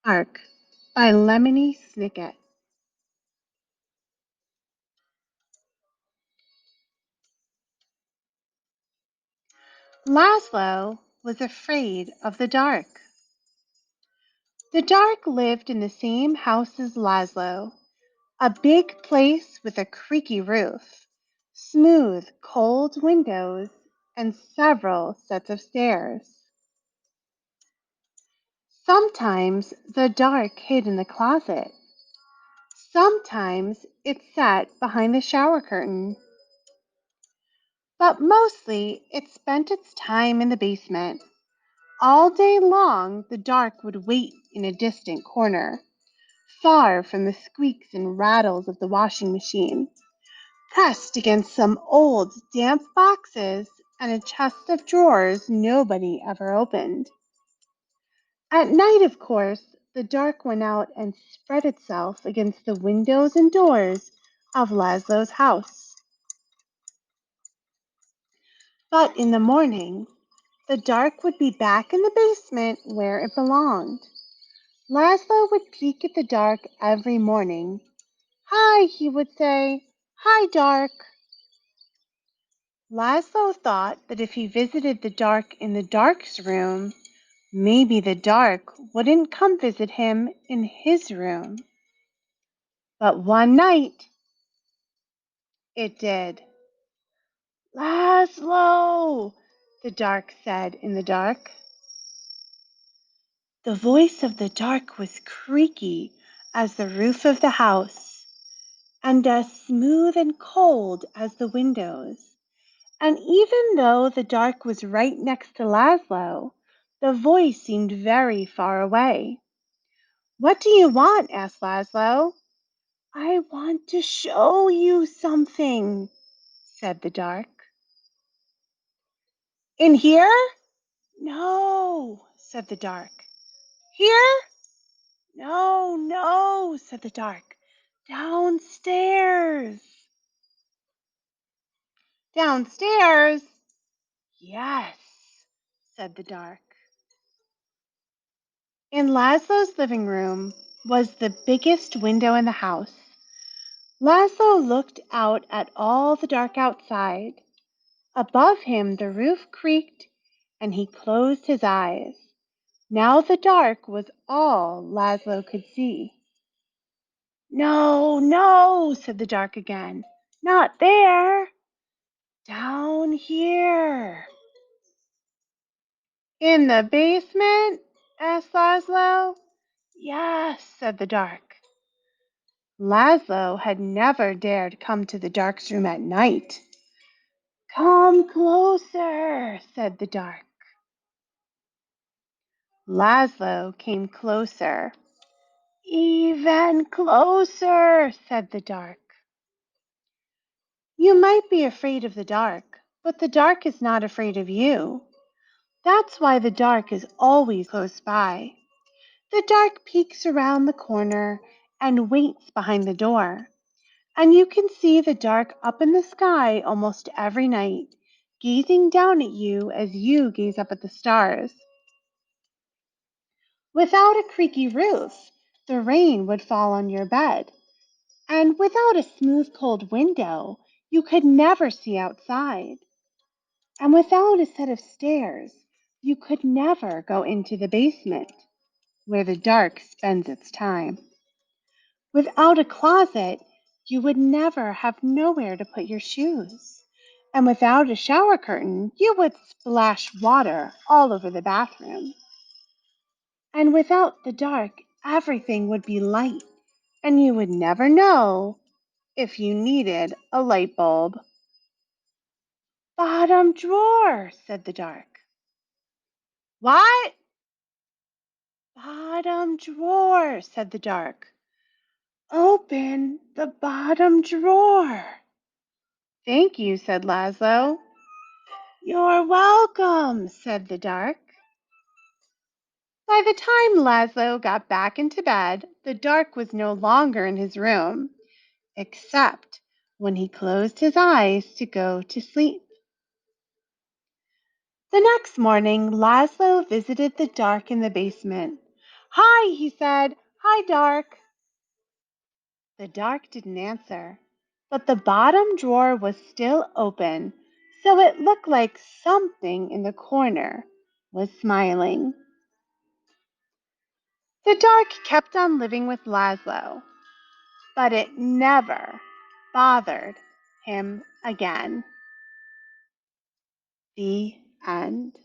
Ark by Lemony Snicket. Laszlo was afraid of the dark. The dark lived in the same house as Laszlo, a big place with a creaky roof, smooth, cold windows, and several sets of stairs. Sometimes the dark hid in the closet. Sometimes it sat behind the shower curtain. But mostly it spent its time in the basement. All day long the dark would wait in a distant corner, far from the squeaks and rattles of the washing machine, pressed against some old damp boxes and a chest of drawers nobody ever opened. At night, of course, the dark went out and spread itself against the windows and doors of Laszlo's house. But in the morning, the dark would be back in the basement where it belonged. Laszlo would peek at the dark every morning. "Hi," he would say. "Hi, dark." Laszlo thought that if he visited the dark in the dark's room, maybe the dark wouldn't come visit him in his room. But one night it did. "Laszlo," the dark said in the dark. The voice of the dark was creaky as the roof of the house, and as smooth and cold as the windows. And even though the dark was right next to Laszlo, the voice seemed very far away. "What do you want?" asked Laszlo. "I want to show you something," said the dark. "In here?" "No," said the dark. "Here?" "No, no," said the dark. "Downstairs." "Downstairs?" "Yes," said the dark. In Laszlo's living room was the biggest window in the house. Laszlo looked out at all the dark outside. Above him the roof creaked, and he closed his eyes. Now the dark was all Laszlo could see. "No, no," said the dark again. "Not there. Down here." "In the basement?" asked Laszlo. "Yes," said the dark. Laszlo had never dared come to the dark's room at night. "Come closer," said the dark. Laszlo came closer. "Even closer," said the dark. You might be afraid of the dark, but the dark is not afraid of you. That's why the dark is always close by. The dark peeks around the corner and waits behind the door. And you can see the dark up in the sky almost every night, gazing down at you as you gaze up at the stars. Without a creaky roof, the rain would fall on your bed. And without a smooth, cold window, you could never see outside. And without a set of stairs, you could never go into the basement, where the dark spends its time. Without a closet, you would never have nowhere to put your shoes. And without a shower curtain, you would splash water all over the bathroom. And without the dark, everything would be light, and you would never know if you needed a light bulb. "Bottom drawer," said the dark. "What?" "Bottom drawer," said the dark. "Open the bottom drawer." "Thank you," said Laszlo. "You're welcome," said the dark. By the time Laszlo got back into bed, the dark was no longer in his room, except when he closed his eyes to go to sleep. The next morning, Laszlo visited the dark in the basement. Hi, he said. Hi, Dark. The Dark didn't answer, but the bottom drawer was still open, so it looked like something in the corner was smiling. The Dark kept on living with Laszlo, but it never bothered him again. The end.